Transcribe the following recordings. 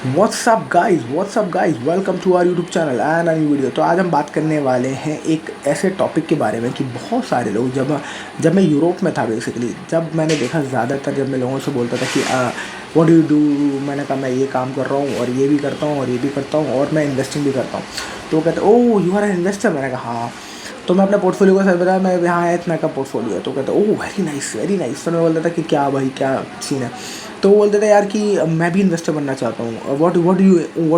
WhatsApp guys, welcome to our YouTube channel and a new video. तो आज हम बात करने वाले हैं एक ऐसे टॉपिक के बारे में कि बहुत सारे लोग जब मैं यूरोप में था बेसिकली, जब मैंने देखा ज़्यादातर जब मैं लोगों से बोलता था कि व्हाट डू यू डू, मैंने कहा मैं ये काम कर रहा हूँ और ये भी करता हूँ और ये भी करता हूँ और मैं इन्वेस्टिंग भी करता हूँ। तो वो कहते oh you are an investor, मैंने कहा हाँ। तो मैं अपने पोर्टफोलियो का सर बताया, मैं यहाँ है इतना का पोर्टफोलियो है। तो कहते oh very nice very nice. तो मैं बोलता था कि क्या भाई क्या सीन है। तो वो बोलते थे यार कि मैं भी इन्वेस्टर बनना चाहता हूँ। What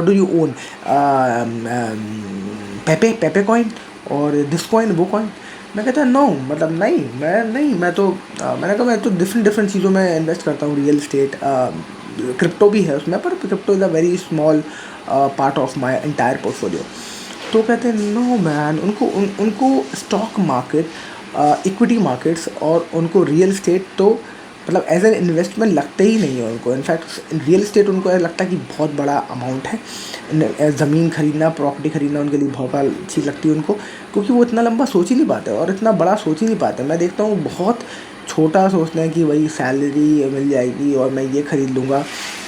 do you own, पेपे पेपे coin और दिस कॉइन वो कॉइन। मैं कहता नो, मतलब नहीं मैं तो मैंने कहा मैं तो डिफरेंट डिफरेंट चीज़ों में इन्वेस्ट करता हूँ, रियल स्टेट, क्रिप्टो भी है उसमें, पर crypto is a very small part of my entire portfolio. तो कहते हैं नो मैन, उनको स्टॉक मार्केट, इक्विटी मार्केट्स और उनको रियल स्टेट तो मतलब एज एन इन्वेस्टमेंट लगते ही नहीं है उनको। इनफैक्ट रियल इस्टेट उनको ऐसा लगता है कि बहुत बड़ा अमाउंट है, ज़मीन खरीदना, प्रॉपर्टी खरीदना उनके लिए बहुत बड़ा चीज़ लगती है उनको, क्योंकि वो इतना लंबा सोच ही नहीं पाते और इतना बड़ा सोच ही नहीं पाते। मैं देखता हूँ बहुत छोटा सोचते हैं कि वही सैलरी मिल जाएगी और मैं ये खरीद लूँगा,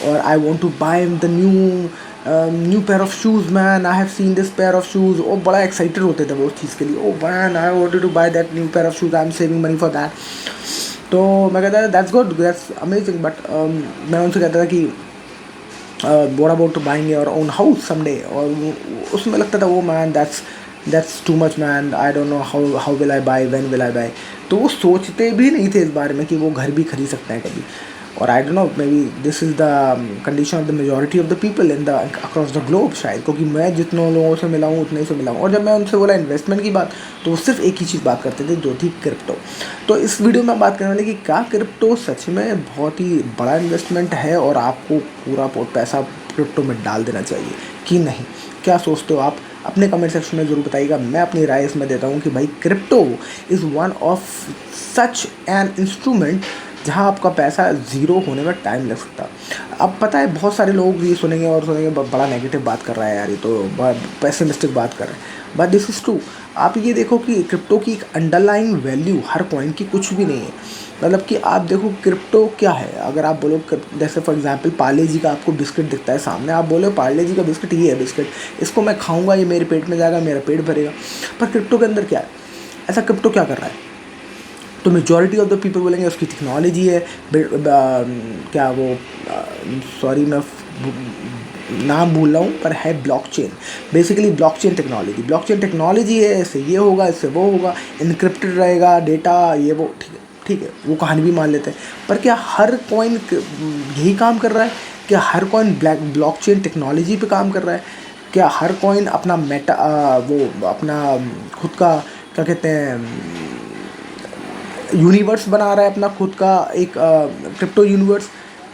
और I want to buy the new pair of shoes man, I have seen this pair of shoes. वो बड़ा एक्साइटेड होते थे वो उस चीज़ के लिए, oh man I wanted to buy that new pair of shoes, I am saving money for that. तो मैं कहता था that's good, that's amazing, but मैं उनसे कहता था कि what about buying your own house someday, और उसमें लगता था वो man that's too much man, I don't know how will I buy, when will I buy. तो वो सोचते भी नहीं थे इस बारे में कि वो घर भी खरीद सकते हैं कभी। और आई don't no, may be this is the condition of the majority of the people in the across the globe शायद, क्योंकि मैं जितने लोगों से मिला हूँ उतने से मिला हूँ। और जब मैं उनसे बोला इन्वेस्टमेंट की बात, तो वो सिर्फ एक ही चीज़ बात करते थे, जो थी क्रिप्टो। तो इस वीडियो में बात करने वाले कि क्या क्रिप्टो सच में बहुत ही बड़ा इन्वेस्टमेंट है और आपको पूरा पैसा क्रिप्टो में डाल देना चाहिए कि नहीं। क्या सोचते हो आप? अपने कमेंट सेक्शन में ज़रूर बताइएगा। मैं अपनी राय इसमें देता हूँ कि भाई crypto is one of such an instrument जहाँ आपका पैसा ज़ीरो होने में टाइम लग सकता। अब पता है बहुत सारे लोग ये सुनेंगे और सुनेंगे बड़ा नेगेटिव बात कर रहा है यार, ये तो पेसिमिस्टिक बात कर रहे हैं, बट दिस इज़ ट्रू। आप ये देखो कि क्रिप्टो की एक अंडरलाइंग वैल्यू हर कॉइन की कुछ भी नहीं है। मतलब कि आप देखो क्रिप्टो क्या है, अगर आप बोलो जैसे फॉर एग्जांपल पार्ले जी का आपको बिस्किट दिखता है सामने, आप बोलो पार्ले जी का बिस्किट ये है बिस्किट, इसको मैं खाऊंगा, ये मेरे पेट में जाएगा, मेरा पेट भरेगा। पर क्रिप्टो के अंदर क्या है, ऐसा क्रिप्टो क्या कर रहा है? तो मेजॉरिटी ऑफ द पीपल बोलेंगे उसकी टेक्नोलॉजी है, क्या वो, सॉरी मैं नाम भूल रहा हूँ, पर है ब्लॉकचेन। बेसिकली ब्लॉकचेन टेक्नोलॉजी है, इससे ये होगा, इससे वो होगा, इनक्रिप्टेड रहेगा डेटा, ये वो, ठीक है वो कहानी भी मान लेते हैं। पर क्या हर कॉइन यही काम कर रहा है? क्या हर कॉइन ब्लॉकचेन टेक्नोलॉजी पे काम कर रहा है? क्या हर कॉइन अपना वो अपना खुद का क्या कहते हैं यूनिवर्स बना रहा है, अपना खुद का एक क्रिप्टो यूनिवर्स?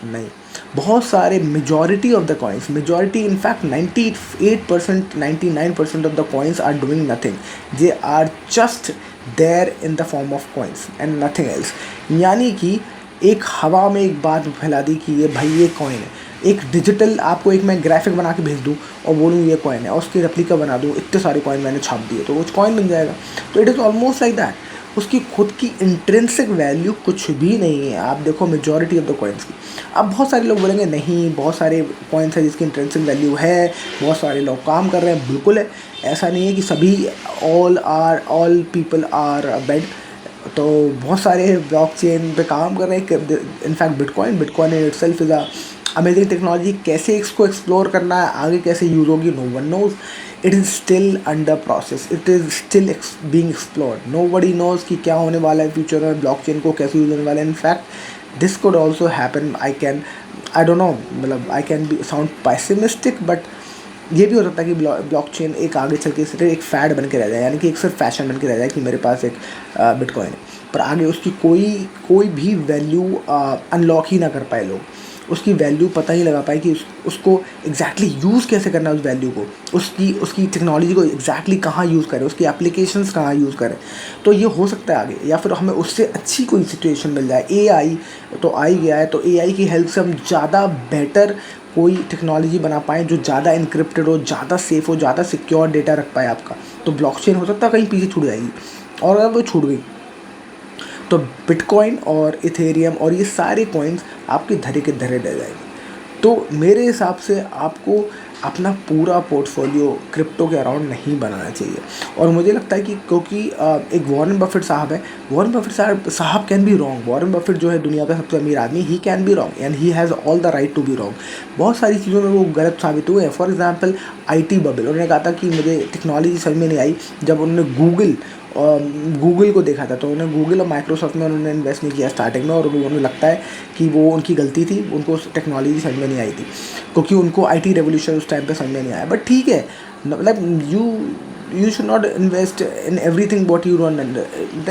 नहीं। बहुत सारे majority of the coins, majority in fact 98%, 99% of the coins are doing nothing, they are just there in the form of coins and nothing else. यानी कि एक हवा में एक बात फैला दी कि ये भाई ये कॉइन है, एक डिजिटल आपको एक मैं ग्राफिक बना के भेज दूँ और बोलूँ ये कॉइन है, और उसकी रेप्लिका बना दूँ, इतने सारे कॉइन मैंने छाप दिए तो वो कॉइन बन जाएगा। तो it is almost like that. उसकी खुद की इंट्रिंसिक वैल्यू कुछ भी नहीं है। आप देखो मेजॉरिटी ऑफ द कॉइन्स की। अब बहुत सारे लोग बोलेंगे नहीं बहुत सारे कॉइन्स हैं जिसकी इंट्रिंसिक वैल्यू है, बहुत सारे लोग काम कर रहे हैं, बिल्कुल है। ऐसा नहीं है कि सभी ऑल पीपल आर बैड। तो बहुत सारे ब्लॉकचेन पे काम कर रहे हैं। In fact bitcoin in itself is a amazing technology. कैसे इसको एक्सप्लोर करना है, आगे कैसे यूज़ होगी, no one knows. It is still under process, it is still being explored. Nobody knows कि क्या होने वाला है फ्यूचर में, ब्लॉकचेन को कैसे यूज़ होने वाला है। In fact this could also happen, I don't know, मतलब I can be sound pessimistic, but ये भी हो सकता है कि ब्लॉकचेन एक आगे चल के सिर्फ एक फैड बन के रह जाए, यानी कि एक सिर्फ फैशन बन के रह जाए कि मेरे पास एक बिटकॉइन है, पर आगे उसकी कोई भी वैल्यू अनलॉक ही ना कर पाए लोग, उसकी वैल्यू पता ही लगा पाए कि उसको एग्जैक्टली यूज़ कैसे करना है, उस वैल्यू को, उसकी टेक्नोलॉजी को एग्जैक्टली कहाँ यूज़ करें, उसकी एप्लीकेशंस कहाँ यूज़ करें। तो ये हो सकता है आगे, या फिर हमें उससे अच्छी कोई सिचुएशन मिल जाए। एआई तो आ ही गया है, तो एआई की हेल्प से हम ज़्यादा बेटर कोई टेक्नोलॉजी बना पाएँ जो ज़्यादा इनक्रिप्टेड हो, ज़्यादा सेफ़ हो, ज़्यादा सिक्योर डेटा रख पाए आपका। तो ब्लॉकचेन हो सकता है कहीं पीछे छूट जाएगी, और अगर वो छूट गई तो बिटकॉइन और इथेरियम और ये सारे कॉइन्स आपके धरे के धरे रह जाएंगे। तो मेरे हिसाब से आपको अपना पूरा पोर्टफोलियो क्रिप्टो के अराउंड नहीं बनाना चाहिए। और मुझे लगता है कि क्योंकि एक वॉरेन बफेट साहब है, वॉरेन बफेट साहब can be wrong. Warren Buffett जो है दुनिया का सबसे अमीर आदमी, he can be wrong and he has all the right to be wrong. बहुत सारी चीज़ों में वो गलत साबित हुए हैं। फॉर एग्जाम्पल IT बबल, उन्होंने कहा था कि मुझे टेक्नोलॉजी समझ में नहीं आई जब उन्होंने गूगल को देखा था। तो उन्होंने गूगल और माइक्रोसॉफ्ट में उन्होंने इन्वेस्ट नहीं किया स्टार्टिंग में, और उन्हें लगता है कि वो उनकी गलती थी, उनको टेक्नोलॉजी समझ में नहीं आई थी क्योंकि उनको IT रेवोल्यूशन उस टाइम पे समझ में नहीं आया। बट ठीक है, मतलब you should not invest in everything what you don't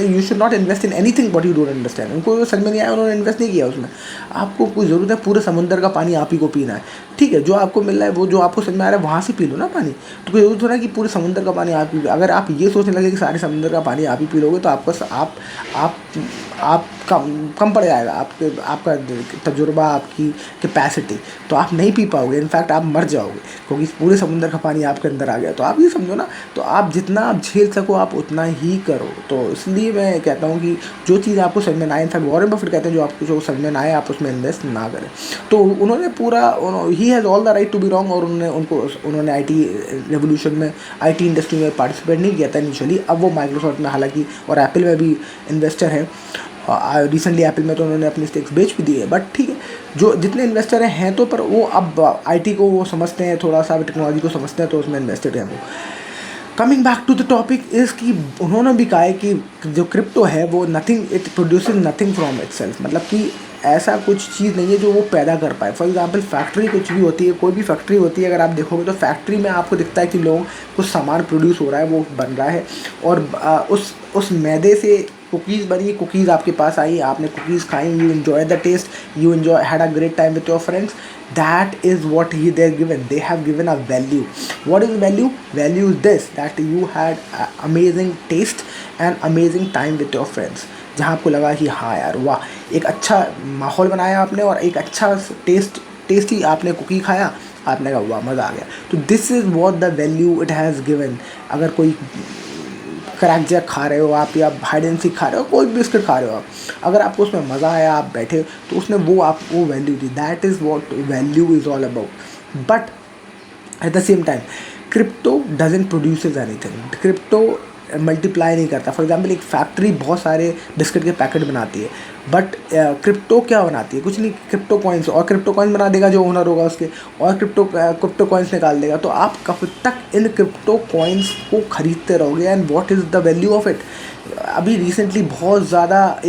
you should not invest in anything what you don't understand। उनको जो समझ में नहीं आया उन्होंने इन्वेस्ट नहीं किया उसमें। आपको कोई ज़रूरत है पूरे समुंदर का पानी आप ही को पीना है, ठीक है, जो आपको मिल रहा है वो जो आपको समझ में आ रहा है वहाँ से पी लो ना पानी। तो कोई ज़रूरत हो रहा है कि पूरे समुंदर का पानी आप पी लो। अगर आप ये सोचने लगे कि सारे समुंदर का पानी आप ही पी लोगे तो आप कम पड़ जाएगा आपका तजुर्बा, आपकी कैपेसिटी, तो आप नहीं पी पाओगे, इनफैक्ट आप मर जाओगे क्योंकि पूरे समुंदर का पानी आपके अंदर आ गया। तो आप ये समझो ना, तो आप जितना आप झेल सको आप उतना ही करो। तो इसलिए मैं कहता हूँ कि जो चीज़ आपको समझ में ना आए, इनफैक्ट वॉरेन बफेट कहते हैं जो समझ में ना आए आप उसमें इन्वेस्ट ना करें। तो उन्होंने पूरा, he has all the right to be wrong. और उन्होंने IT रेवोल्यूशन में, IT इंडस्ट्री में पार्टिसिपेट नहीं किया था इनिशियली। अब वो माइक्रोसॉफ्ट में हालांकि और एप्पल में भी इन्वेस्टर हैं। रिसेंटली एप्पल में तो उन्होंने अपनी स्टेक्स बेच भी दी है। बट ठीक है, जो जितने इन्वेस्टर हैं तो पर वो अब IT को वो समझते हैं, थोड़ा सा टेक्नोलॉजी को समझते हैं, तो उसमें इन्वेस्टेड हैं वो। Coming back to the topic is कि उन्होंने भी कहा है कि जो क्रिप्टो है वो nothing, it producing nothing from itself, मतलब कि ऐसा कुछ चीज़ नहीं है जो वो पैदा कर पाए। फॉर एग्जांपल फैक्ट्री कुछ भी होती है, कोई भी फैक्ट्री होती है, अगर आप देखोगे तो फैक्ट्री में आपको दिखता है कि लोग कुछ सामान प्रोड्यूस हो रहा है, वो बन रहा है, और उस मैदे से कुकीज़ बनी, कुकीज़ आपके पास आई, आपने कुकीज़ खाई, you enjoy the taste, you enjoy had a great time with your friends. That is what they are given. They have given a value. What is value? Value is this, that you had amazing taste and amazing time with your friends. जहाँ आपको लगा कि हाँ यार वाह, एक अच्छा माहौल बनाया आपने और एक अच्छा टेस्टी आपने कुकी खाया, आपने कहा वाह मज़ा आ गया। तो this is what the value it has given. अगर कोई क्रैक जैक खा रहे हो आप, या हाइड एंड सीक खा रहे हो, कोई बिस्किट खा रहे हो आप, अगर आपको उसमें मज़ा आया, आप बैठे, तो उसने वो value the. That is what value is all about. But at the same time crypto doesn't produces anything. Crypto multiply नहीं करता। फॉर एग्जाम्पल एक फैक्ट्री बहुत सारे बिस्किट के पैकेट बनाती है, बट क्रिप्टो क्या बनाती है? कुछ नहीं, क्रिप्टो कॉइन्स, और क्रिप्टो कॉइन्स बना देगा जो ओनर होगा उसके, और क्रिप्टो कॉइन्स निकाल देगा। तो आप कब तक इन क्रिप्टो कॉइन्स को खरीदते रहोगे, and what is the value of it? अभी रिसेंटली बहुत ज़्यादा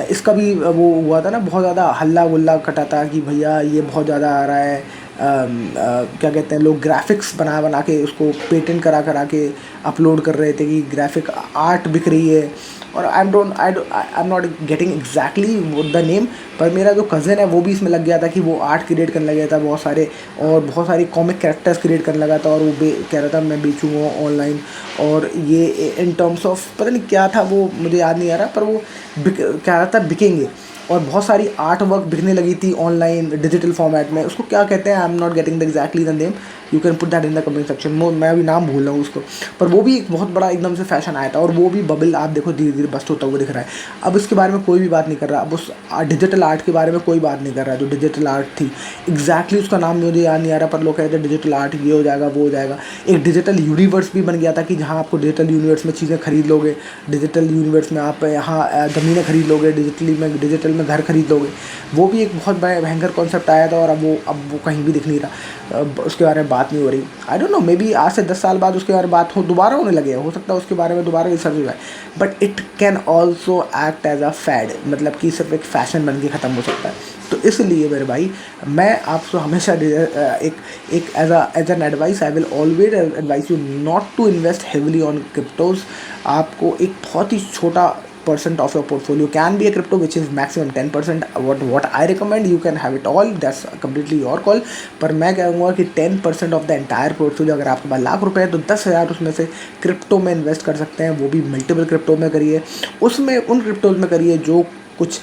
इसका भी वो हुआ था ना, बहुत ज़्यादा हल्ला गुल्ला कटा था कि भैया ये बहुत ज़्यादा आ रहा है, क्या कहते हैं, लोग ग्राफिक्स बना के उसको पेटेंट करा के अपलोड कर रहे थे कि ग्राफिक आर्ट बिक रही है। और I am not getting exactly the name, पर मेरा जो कज़न है वो भी इसमें लग गया था कि वो आर्ट क्रिएट करने लग गया था बहुत सारे कॉमिक कैरेक्टर्स क्रिएट करने लगा था, और वो कह रहा था मैं बेचूँगा ऑनलाइन। और ये इन टर्म्स ऑफ पता नहीं क्या था, वो मुझे याद नहीं आ रहा, पर वो कह रहा था बिकेंगे। और बहुत सारी आर्ट वर्क बिकने लगी थी ऑनलाइन डिजिटल फॉर्मेट में। उसको क्या कहते हैं, I am not getting the exactly the name, you can put that in the comment section. मैं अभी नाम भूल रहा हूँ उसको, पर वो भी एक बहुत बड़ा एकदम से फैशन आया था, और वो भी बबल आप देखो धीरे धीरे बस्ट होता हुआ दिख रहा है। अब इसके बारे में कोई भी बात नहीं कर रहा, अब उस डिजिटल आर्ट के बारे में कोई बात नहीं कर रहा है। जो डिजिटल आर्ट थी एग्जैक्टली उसका नाम मुझे याद नहीं आ रहा, पर लोग कहते हैं डिजिटल आर्ट ये हो जाएगा वो हो जाएगा। एक डिजिटल यूनिवर्स भी बन गया था कि जहाँ आपको डिजिटल यूनिवर्स में चीज़ें खरीद लोगे, डिजिटल यूनिवर्स में आप यहाँ ज़मीनें खरीद लोगे, डिजिटल में घर खरीद लोगे। वो भी एक बहुत बड़ा भयंकर कॉन्सेप्ट आया था, और अब वो कहीं भी दिख नहीं रहा, उसके बारे में बात नहीं हो रही। आई डोंट नो, मे बी आज से 10 साल बाद उसके बारे में बात दोबारा होने लगे, हो सकता है उसके बारे में दोबारा रिसर्च हो जाए। But it can also act as a fad, मतलब कि सिर्फ एक फैशन बन के ख़त्म हो सकता है। तो इसलिए मेरे भाई, मैं आपसे हमेशा एक as an advice, I will always advice you not to invest heavily on cryptos. आपको एक बहुत ही छोटा % of your portfolio can be a crypto, which is maximum 10%. What I recommend, you can have it all, that's completely your call। पर मैं कहूँगा कि 10% of the entire portfolio, अगर आपके पास ₹1,00,000 है तो 10,000 उसमें से क्रिप्टो में इन्वेस्ट कर सकते हैं। वो भी मल्टीपल क्रिप्टो में करिए, उसमें उन क्रिप्टोज में करिए जो कुछ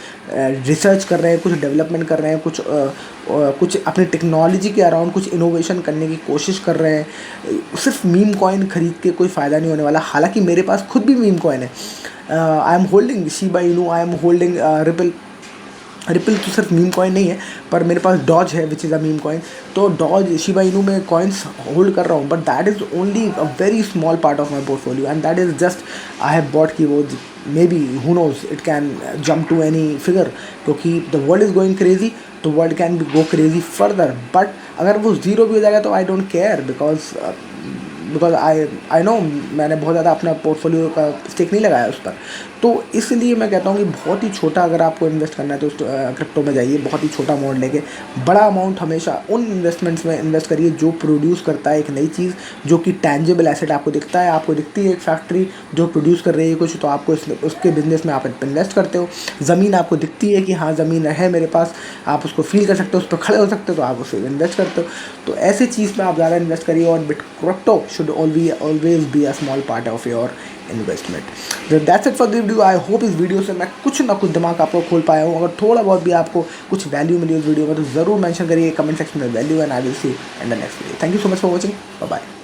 रिसर्च कर रहे हैं, कुछ डेवलपमेंट कर रहे हैं, कुछ अपनी टेक्नोलॉजी के अराउंड कुछ इनोवेशन करने की कोशिश कर रहे हैं। सिर्फ मीम कॉइन खरीद के कोई फ़ायदा नहीं होने वाला। हालांकि मेरे पास खुद भी मीम कॉइन है, I am holding Shiba Inu, I am holding ripple, ripple तो सिर्फ मीम कॉइन नहीं है, पर मेरे पास डॉज है which is a meme coin. तो डॉज शिबा इनू में कॉइन्स होल्ड कर रहा हूँ, but that is only a very small part of my portfolio, and that is just I have bought की वो maybe who knows it can jump to any figure, क्योंकि the world is going crazy, तो world can be go crazy further. But अगर वो zero भी हो जाएगा तो I don't care, because I know मैंने बहुत ज़्यादा अपना पोर्टफोलियो का स्टेक नहीं लगाया उस पर। तो इसलिए मैं कहता हूँ कि बहुत ही छोटा अगर आपको इन्वेस्ट करना है तो क्रिप्टो में जाइए, बहुत ही छोटा अमाउंट लेके। बड़ा अमाउंट हमेशा उन इन्वेस्टमेंट्स में इन्वेस्ट करिए जो प्रोड्यूस करता है एक नई चीज़, जो कि टैंजिबल एसेट आपको दिखता है, आपको दिखती है एक फैक्ट्री जो प्रोड्यूस कर रही है कुछ, तो आपको उसके बिजनेस में आप इन्वेस्ट करते हो। ज़मीन आपको दिखती है कि हाँ ज़मीन है मेरे पास, आप उसको फील कर सकते हो, उस पर खड़े हो सकते हो, तो आप उसे इन्वेस्ट करते हो। तो ऐसे चीज़ में आप ज़्यादा इन्वेस्ट करिए, और bit crypto should always be a small part of your investment. That's it for this video. I hope इस वीडियो से मैं कुछ ना कुछ दिमाग आपको खोल पाया हूँ। अगर थोड़ा बहुत भी आपको कुछ वैल्यू मिली उस वीडियो में तो ज़रूर मेंशन करिए कमेंट सेक्शन में value, and I will see in the next video. Thank you so much for watching, bye bye.